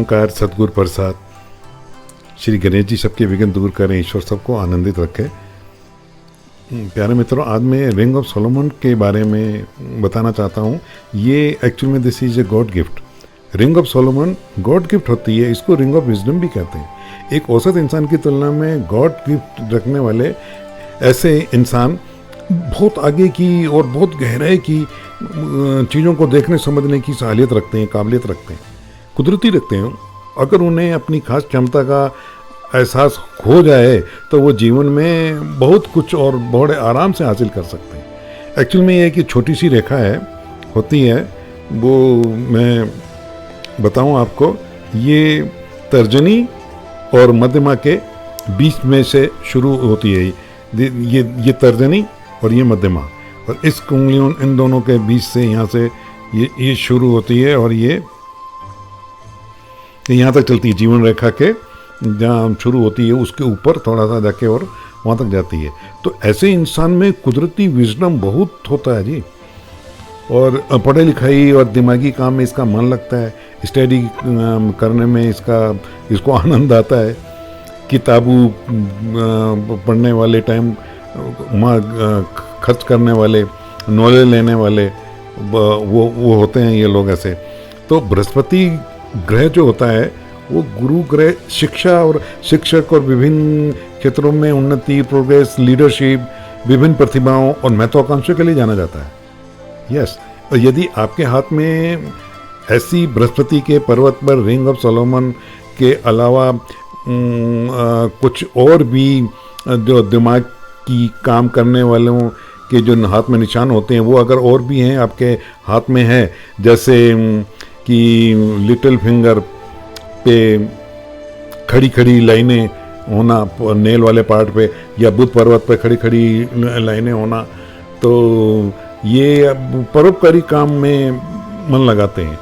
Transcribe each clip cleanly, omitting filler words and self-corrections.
निरंकार सद्गुरु प्रसाद। श्री गणेश जी सबके विघ्न दूर करें, ईश्वर सबको आनंदित रखे। प्यारे मित्रों, आज मैं रिंग ऑफ सोलोमन के बारे में बताना चाहता हूँ। ये एक्चुअली में this is a god gift. Ring of Solomon God gift होती है, इसको रिंग ऑफ विजडम भी कहते हैं। एक औसत इंसान की तुलना में गॉड गिफ्ट रखने वाले ऐसे इंसान बहुत आगे की और बहुत गहराई की चीज़ों को देखने समझने की साहलियत रखते हैं, काबिलियत रखते हैं, कुदरती रखते हैं। अगर उन्हें अपनी खास क्षमता का एहसास हो जाए तो वो जीवन में बहुत कुछ और बड़े आराम से हासिल कर सकते हैं। एक्चुअल में ये कि छोटी सी रेखा होती है, वो मैं बताऊं आपको, ये तर्जनी और मध्यमा के बीच में से शुरू होती है। ये तर्जनी और ये मध्यमा, और इस उंगलियों इन दोनों के बीच से यहाँ से ये शुरू होती है और ये यहाँ तक चलती है। जीवन रेखा के जहाँ शुरू होती है उसके ऊपर थोड़ा सा जाके और वहाँ तक जाती है। तो ऐसे इंसान में कुदरती विजडम बहुत होता है जी, और पढ़ाई लिखाई और दिमागी काम में इसका मन लगता है, स्टडी करने में इसको आनंद आता है। किताबों पढ़ने वाले, टाइम खर्च करने वाले, नॉलेज लेने वाले वो होते हैं ये लोग ऐसे। तो बृहस्पति ग्रह जो होता है वो गुरु ग्रह शिक्षा और शिक्षक और विभिन्न क्षेत्रों में उन्नति, प्रोग्रेस, लीडरशिप, विभिन्न प्रतिभाओं और महत्वाकांक्षाओं के लिए जाना जाता है। यस, और यदि आपके हाथ में ऐसी बृहस्पति के पर्वत पर रिंग ऑफ सोलोमन के अलावा कुछ और भी जो दिमाग की काम करने वालों के जो हाथ में निशान होते हैं वो अगर और भी हैं आपके हाथ में है, जैसे कि लिटिल फिंगर पे खड़ी खड़ी लाइनें होना नेल वाले पार्ट पे, या बुध पर्वत पे खड़ी खड़ी लाइनें होना, तो ये परोपकारी काम में मन लगाते हैं।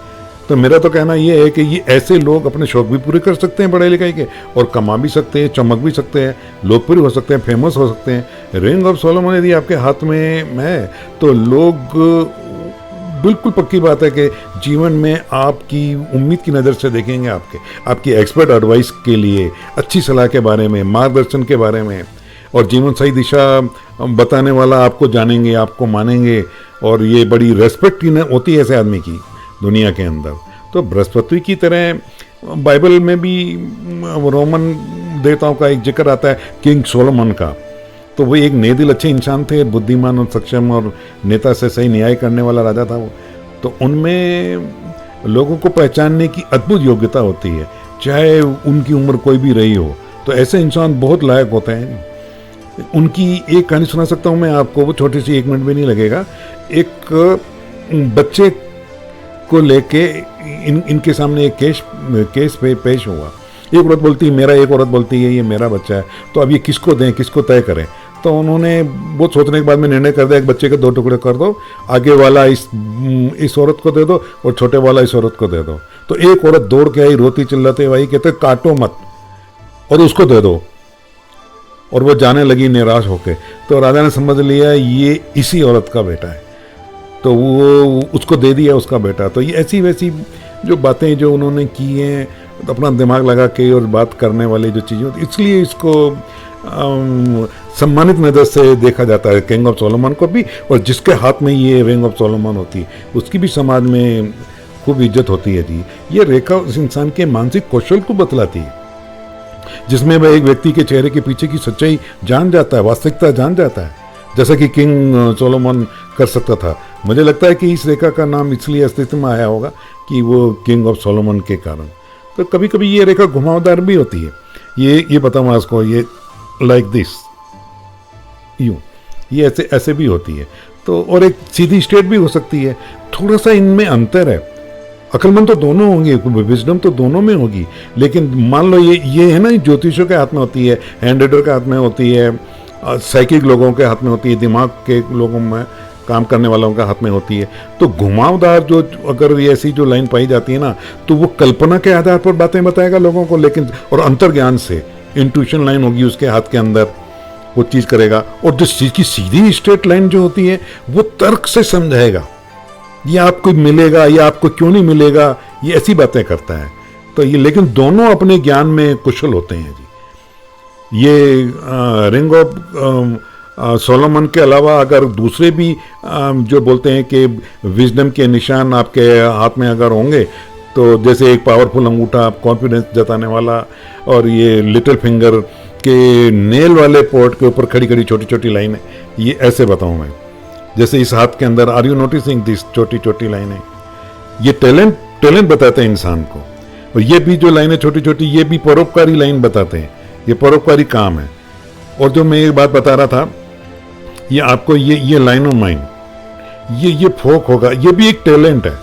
तो मेरा तो कहना ये है कि ये ऐसे लोग अपने शौक भी पूरे कर सकते हैं पढ़ाई लिखाई के, और कमा भी सकते हैं, चमक भी सकते हैं, लोकप्रिय हो सकते हैं, फेमस हो सकते हैं। रिंग ऑफ सोलोमन यदि आपके हाथ में है तो लोग, बिल्कुल पक्की बात है कि जीवन में आपकी उम्मीद की नज़र से देखेंगे, आपकी एक्सपर्ट एडवाइस के लिए, अच्छी सलाह के बारे में, मार्गदर्शन के बारे में, और जीवन सही दिशा बताने वाला आपको जानेंगे, आपको मानेंगे। और ये बड़ी रेस्पेक्ट होती है ऐसे आदमी की दुनिया के अंदर। तो बृहस्पति की तरह बाइबल में भी रोमन देवताओं का एक जिक्र आता है, किंग सोलोमन का। तो वो एक नेदिल अच्छे इंसान थे, बुद्धिमान और सक्षम और नेता से सही न्याय करने वाला राजा था वो। तो उनमें लोगों को पहचानने की अद्भुत योग्यता होती है, चाहे उनकी उम्र कोई भी रही हो। तो ऐसे इंसान बहुत लायक होते हैं। उनकी एक कहानी सुना सकता हूँ मैं आपको, वो छोटी सी, 1 मिनट भी नहीं लगेगा। एक बच्चे को लेके इनके सामने एक केस पेश हुआ। एक औरत बोलती है मेरा, एक औरत बोलती है ये मेरा बच्चा है, तो अब ये किसको दें, किसको तय करें। तो उन्होंने बहुत सोचने के बाद में निर्णय कर दिया, एक बच्चे के 2 टुकड़े कर दो, आगे वाला इस औरत को दे दो और छोटे वाला इस औरत को दे दो। तो एक औरत दौड़ के आई, रोती चिल्लाते हुए आई, कहते काटो मत और उसको दे दो। और वो जाने लगी निराश होके। तो राजा ने समझ लिया ये इसी औरत का बेटा है, तो वो उसको दे दिया उसका बेटा। तो ये ऐसी वैसी जो बातें जो उन्होंने की हैं, तो अपना दिमाग लगा के और बात करने वाली जो चीज़ें होती, इसलिए इसको सम्मानित नज़र से देखा जाता है, किंग ऑफ सोलोमन को भी। और जिसके हाथ में ये रिंग ऑफ सोलोमन होती है उसकी भी समाज में खूब इज्जत होती है जी। ये रेखा उस इंसान के मानसिक कौशल को बतलाती है, जिसमें वह एक व्यक्ति के चेहरे के पीछे की सच्चाई जान जाता है, वास्तविकता जान जाता है, जैसा कि किंग सोलोमन कर सकता था। मुझे लगता है कि इस रेखा का नाम इसलिए अस्तित्व में आया होगा कि वो किंग ऑफ सोलोमन के कारण। तो कभी कभी ये रेखा घुमावदार भी होती है। ये बताऊँ आपको, ये लाइक दिस, यूँ, ये ऐसे भी होती है। तो और एक सीधी स्ट्रेट भी हो सकती है। थोड़ा सा इनमें अंतर है। अक्लमंद तो दोनों होंगे, विजडम तो दोनों में होगी, लेकिन मान लो ये है ना, ज्योतिषों के हाथ में होती है, हैंड रीडर के हाथ में होती है, साइकिक लोगों के हाथ में होती है, दिमाग के लोगों में काम करने वालों के हाथ में होती है। तो घुमावदार जो, अगर ये ऐसी जो लाइन पाई जाती है ना, तो वो कल्पना के आधार पर बातें बताएगा लोगों को, लेकिन और अंतर्ज्ञान से इंट्यूशन लाइन होगी उसके हाथ के अंदर, वो चीज़ करेगा। और जिस चीज़ की सीधी स्ट्रेट लाइन जो होती है वो तर्क से समझाएगा, ये आपको मिलेगा या आपको क्यों नहीं मिलेगा, ये ऐसी बातें करता है। तो ये, लेकिन दोनों अपने ज्ञान में कुशल होते हैं जी। ये रिंग ऑफ सोलोमन के अलावा अगर दूसरे भी जो बोलते हैं कि विजडम के निशान आपके हाथ में अगर होंगे, तो जैसे एक पावरफुल अंगूठा कॉन्फिडेंस जताने वाला, और ये लिटिल फिंगर के नेल वाले पोर्ट के ऊपर खड़ी खड़ी छोटी छोटी लाइनें, ये ऐसे बताऊं मैं, जैसे इस हाथ के अंदर, आर यू नोटिसिंग दिस छोटी छोटी लाइनें, ये टैलेंट बताते हैं इंसान को। और ये भी जो लाइनें छोटी छोटी, ये भी परोपकारी लाइन बताते हैं, ये परोपकारी काम है। और जो मैं एक बात बता रहा था, ये आपको ये लाइन ऑफ माइंड, ये फोक होगा, ये भी एक टैलेंट है,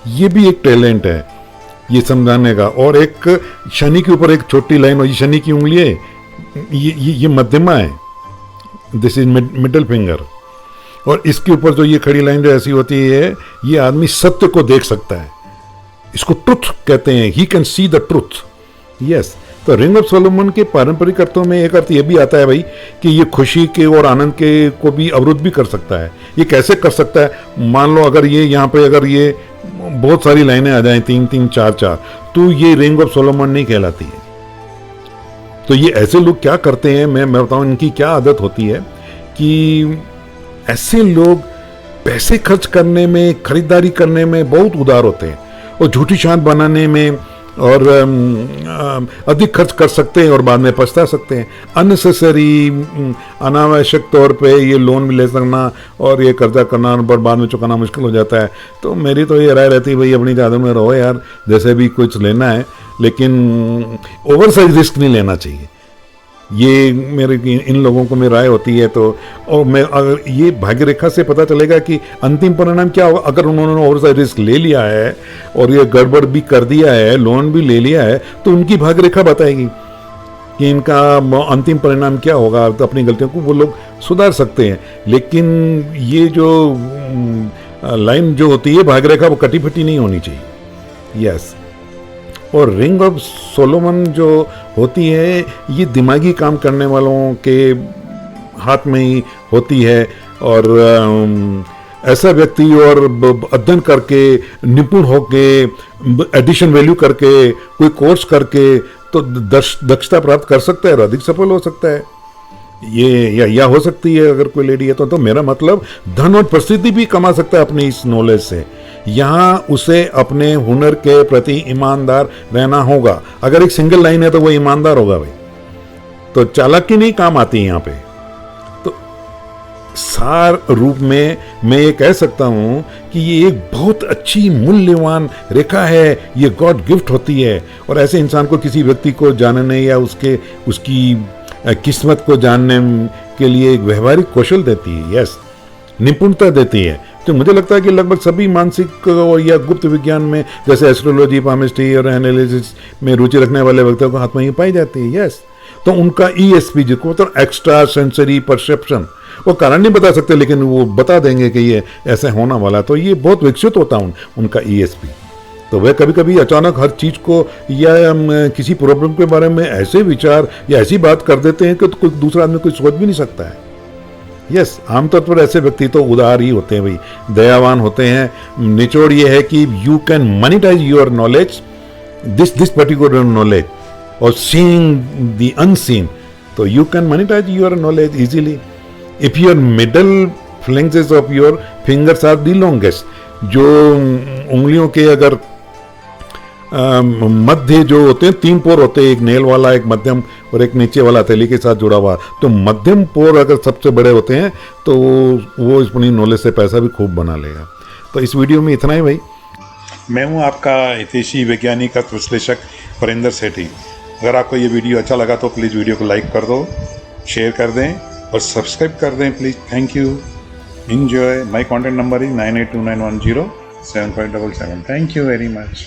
ये भी एक टैलेंट है ये समझाने का। और एक शनि के ऊपर एक छोटी लाइन, और ये शनि की उंगली है, ये मध्यमा है, दिस इज मिडिल फिंगर। और इसके ऊपर जो ये खड़ी लाइन जो ऐसी होती है, ये आदमी सत्य को देख सकता है, इसको ट्रुथ कहते हैं, he can see the truth. Yes, तो रिंग ऑफ सोलोमन के पारंपरिक अर्थों में एक अर्थ ये भी आता है भाई कि ये खुशी के और आनंद के को भी अवरुद्ध भी कर सकता है। ये कैसे कर सकता है? मान लो अगर ये यहाँ पे अगर ये बहुत सारी लाइनें आ जाएं, 3 3 4 4, तो ये रिंग ऑफ सोलोमन नहीं कहलाती है। तो ये ऐसे लोग क्या करते हैं, मैं बताऊं इनकी क्या आदत होती है कि ऐसे लोग पैसे खर्च करने में, खरीदारी करने में बहुत उदार होते हैं, और झूठी शान बनाने में और अधिक खर्च कर सकते हैं और बाद में पछता सकते हैं। अननेसेसरी, अनावश्यक तौर पे ये लोन भी ले सकना और ये कर्जा करना और बाद में चुकाना मुश्किल हो जाता है। तो मेरी तो ये राय रहती है भाई अपनी चादर में रहो यार, जैसे भी कुछ लेना है, लेकिन ओवर साइज रिस्क नहीं लेना चाहिए। ये मेरे इन लोगों को मेरी राय होती है। तो और मैं अगर ये भाग्य रेखा से पता चलेगा कि अंतिम परिणाम क्या होगा। अगर उन्होंने ओवर साइज रिस्क ले लिया है और ये गड़बड़ भी कर दिया है, लोन भी ले लिया है, तो उनकी भाग्य रेखा बताएगी कि इनका अंतिम परिणाम क्या होगा। तो अपनी गलतियों को वो लोग सुधार सकते हैं, लेकिन ये जो लाइन जो होती है भाग्य रेखा, वो कटी फटी नहीं होनी चाहिए। यस, और रिंग ऑफ सोलोमन जो होती है, ये दिमागी काम करने वालों के हाथ में ही होती है। और ऐसा व्यक्ति और अध्ययन करके, निपुण होके, एडिशन वैल्यू करके, कोई कोर्स करके तो दक्षता प्राप्त कर सकता है और अधिक सफल हो सकता है। ये या हो सकती है अगर कोई लेडी है तो मेरा मतलब धन और प्रसिद्धि भी कमा सकता है अपनी इस नॉलेज से। यहाँ उसे अपने हुनर के प्रति ईमानदार रहना होगा। अगर एक सिंगल लाइन है तो वो ईमानदार होगा भाई, तो चालाकी नहीं काम आती है यहाँ पे। तो सार रूप में मैं ये कह सकता हूं कि ये एक बहुत अच्छी मूल्यवान रेखा है, ये गॉड गिफ्ट होती है। और ऐसे इंसान को, किसी व्यक्ति को जानने या उसकी किस्मत को जानने के लिए एक व्यवहारिक कौशल देती है। यस, निपुणता देती है। तो मुझे लगता है कि लगभग सभी मानसिक या गुप्त विज्ञान में, जैसे एस्ट्रोलॉजी, पामिस्ट्री और एनालिसिस में रुचि रखने वाले व्यक्तियों को हाथ में ही पाई जाती है। यस, तो उनका ESP, जिसको मतलब एक्स्ट्रा सेंसरी परसेप्शन, वो कारण नहीं बता सकते लेकिन वो बता देंगे कि ये ऐसे होना वाला, तो ये बहुत विकसित होता है उनका ESP। तो वह कभी कभी अचानक हर चीज को या किसी प्रॉब्लम के बारे में ऐसे विचार या ऐसी बात कर देते हैं कि तो कोई दूसरा आदमी कोई सोच भी नहीं सकता है। यस, आमतौर पर ऐसे व्यक्ति तो उदार ही होते हैं भाई, दयावान होते हैं। निचोड़ ये है कि you can monetise your knowledge, this particular knowledge, और सीइंग द अनसीन, तो you can monetise your knowledge easily if your middle phalanxes of your fingers are the longest. जो उंगलियों के अगर मध्य जो होते हैं, 3 पोर होते हैं, एक नेल वाला, एक मध्यम और एक नीचे वाला हथेली के साथ जुड़ा हुआ। तो मध्यम पोर अगर सबसे बड़े होते हैं तो वो अपनी नॉलेज से पैसा भी खूब बना लेगा। तो इस वीडियो में इतना ही भाई। मैं हूं आपका हितैषी वैज्ञानिक विश्लेषक परिंदर सेठी। अगर आपको ये वीडियो अच्छा लगा तो प्लीज़ वीडियो को लाइक कर दो, शेयर कर दें और सब्सक्राइब कर दें please. Thank you, enjoy. My contact number is 9829107577. Thank you very much.